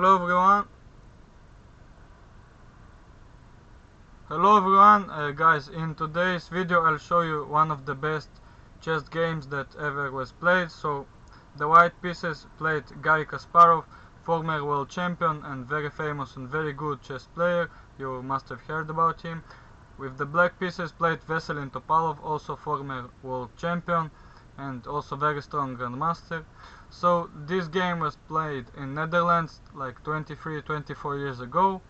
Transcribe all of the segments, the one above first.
Hello everyone. Guys, in today's video I'll show you one of the best chess games that ever was played. So the white pieces played Garry Kasparov, former world champion and very famous and very good chess player. You must have heard about him. With the black pieces played Veselin Topalov, also former world champion and also very strong grandmaster. So this game was played in Netherlands like 23-24 years ago,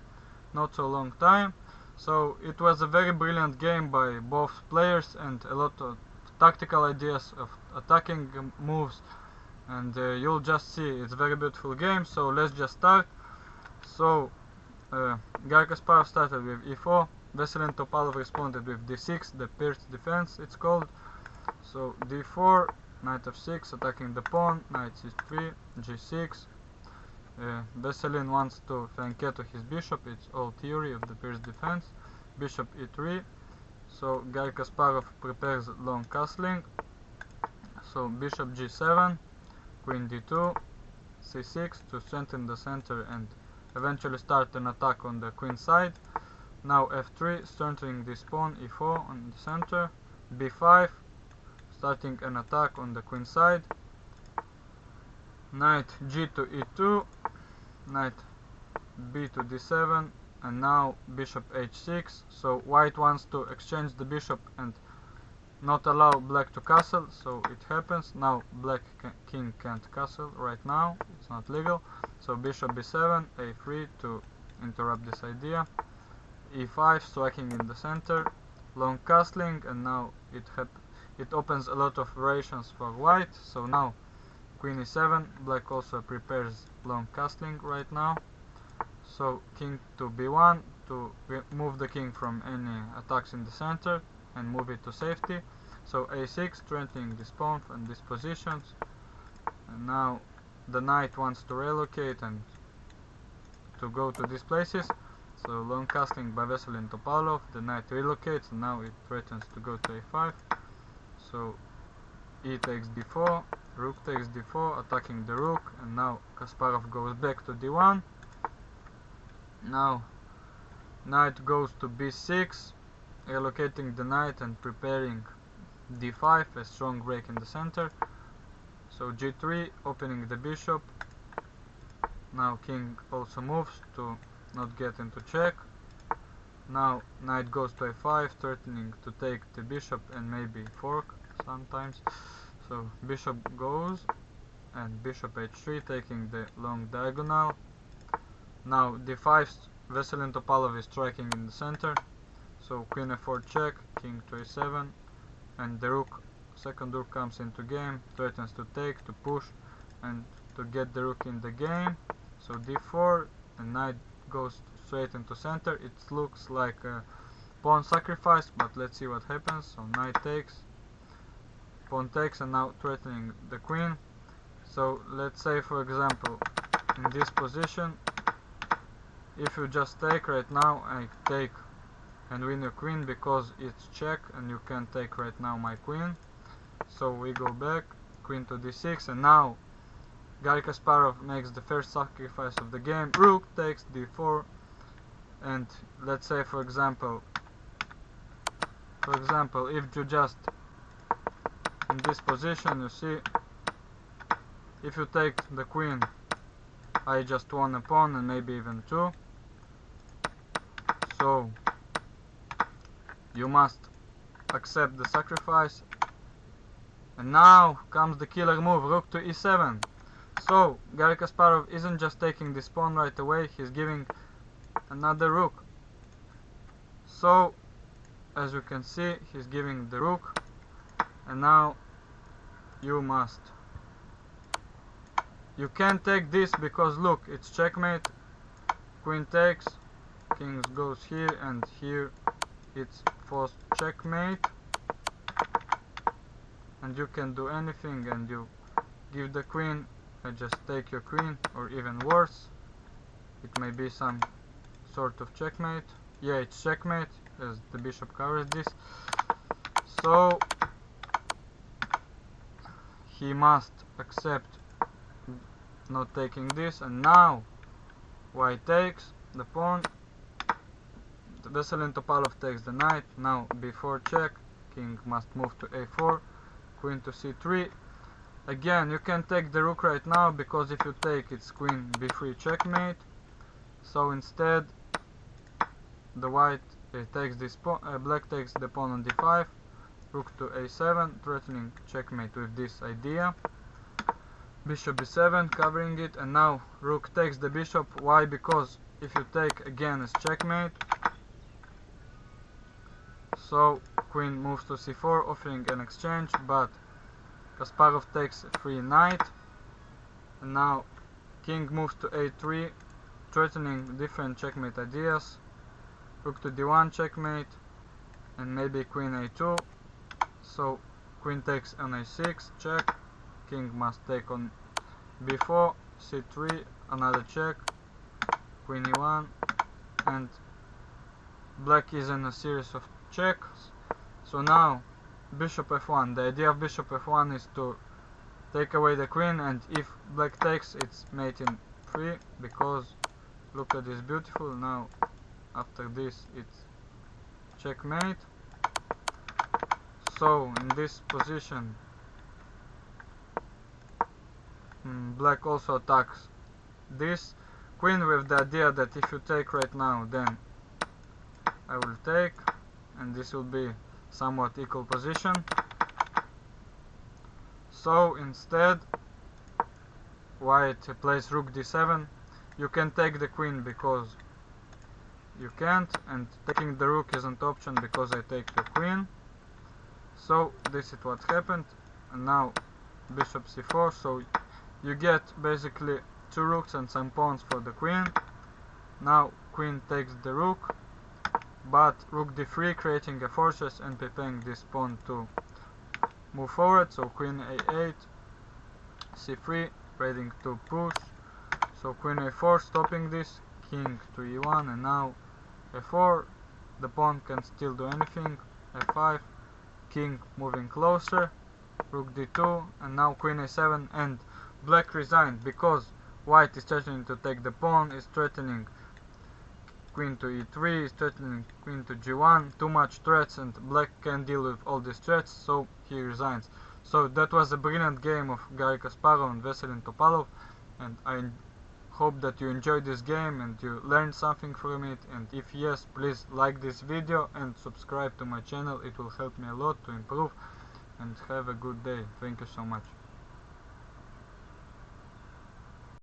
not so long time. So it was a very brilliant game by both players and a lot of tactical ideas of attacking moves, and you'll just see it's a very beautiful game. So let's just start. So Garry Kasparov started with e4, Veselin Topalov responded with d6, the pierced defense it's called. So d4, knight f6, attacking the pawn, knight c3, g6. Veselin wants to flank to his bishop, it's all theory of the pierced defense. Bishop e3. So Garry Kasparov prepares long castling. So bishop g7, queen d2, c6 to strengthen the center and eventually start an attack on the queen side. Now f3, strengthening this pawn, e4 on the center, b5, starting an attack on the queen side, knight g to e2, knight b to d7, and now bishop h6. So white wants to exchange the bishop and not allow black to castle, so it happens. Now black king can't castle right now, it's not legal. So bishop b7, a3 to interrupt this idea, e5, striking in the center, long castling, and now it opens a lot of variations for white. So now queen e7, black also prepares long castling right now. So king to b1 to remove the king from any attacks in the center and move it to safety. So a6, strengthening this pawn from these positions. And now the knight wants to relocate and to go to these places. So long castling by Veselin Topalov, the knight relocates and now it threatens to go to a5. So e takes d4, rook takes d4, attacking the rook, and now Kasparov goes back to d1. Now knight goes to b6, relocating the knight and preparing d5, a strong break in the center. So g3, opening the bishop. Now king also moves to not get into check. Now knight goes to a5, threatening to take the bishop and maybe fork sometimes. So bishop goes and bishop h3, taking the long diagonal. Now d5, Veselin Topalov is striking in the center. So queen f4 check, king to a7, and the rook, second rook comes into game, threatens to take, to push, and to get the rook in the game. So d4, and knight goes straight into center. It looks like a pawn sacrifice, but let's see what happens. So knight takes, pawn takes, and now threatening the queen. So let's say, for example, in this position, if you just take right now, I take and win your queen because it's check and you can't take right now my queen. So we go back, queen to d6, and now Garry Kasparov makes the first sacrifice of the game. Rook takes d4, and let's say for example if you just in this position, you see, if you take the queen, I just won a pawn and maybe even two. So you must accept the sacrifice. And now comes the killer move, rook to e7. So Garry Kasparov isn't just taking this pawn right away, he's giving another rook. So as you can see, he's giving the rook, and now you can't take this because look, it's checkmate. Queen takes, king goes here, and here it's forced checkmate, and you can do anything, and you give the queen, I just take your queen, or even worse, it may be some sort of checkmate. Yeah, it's checkmate, as the bishop covers this. So he must accept not taking this, and now white takes the pawn, Veselin Topalov takes the knight. Now b4 check, king must move to a4, queen to c3. Again, you can take the rook right now, because if you take, it's queen b3 checkmate. So instead, the white takes this pawn, black takes the pawn on d5, rook to a7, threatening checkmate with this idea. Bishop b7, covering it, and now rook takes the bishop. Why? Because if you take, again is checkmate. So queen moves to c4, offering an exchange, but Kasparov takes free knight, and now king moves to a3, threatening different checkmate ideas. Rook to d1 checkmate, and maybe queen a2. So queen takes on a6 check, king must take on b4, c3, another check, queen e1, and black is in a series of checks. So now bishop f1. The idea of bishop f1 is to take away the queen, and if black takes, it's mate in 3, because look at this beautiful. Now after this it's checkmate. So in this position black also attacks this queen with the idea that if you take right now, then I will take, and this will be somewhat equal position. So instead white plays rook d7. You can take the queen because you can't, and taking the rook isn't an option because I take the queen. So this is what happened, and now bishop c4. So you get basically 2 rooks and some pawns for the queen. Now queen takes the rook, but rook d3, creating a fortress and preparing this pawn to move forward. So queen a8, c3, ready to push. So queen a4, stopping this, king to e1, and now f4. The pawn can still do anything. f5, king moving closer, rook d2, and now queen a7, and black resigned because white is threatening to take the pawn, is threatening queen to e3, is threatening queen to g1, too much threats, and black can deal with all these threats, so he resigns. So that was a brilliant game of Garry Kasparov and Veselin Topalov, and I hope that you enjoyed this game and you learned something from it, and if yes, please like this video and subscribe to my channel. It will help me a lot to improve, and have a good day. Thank you so much.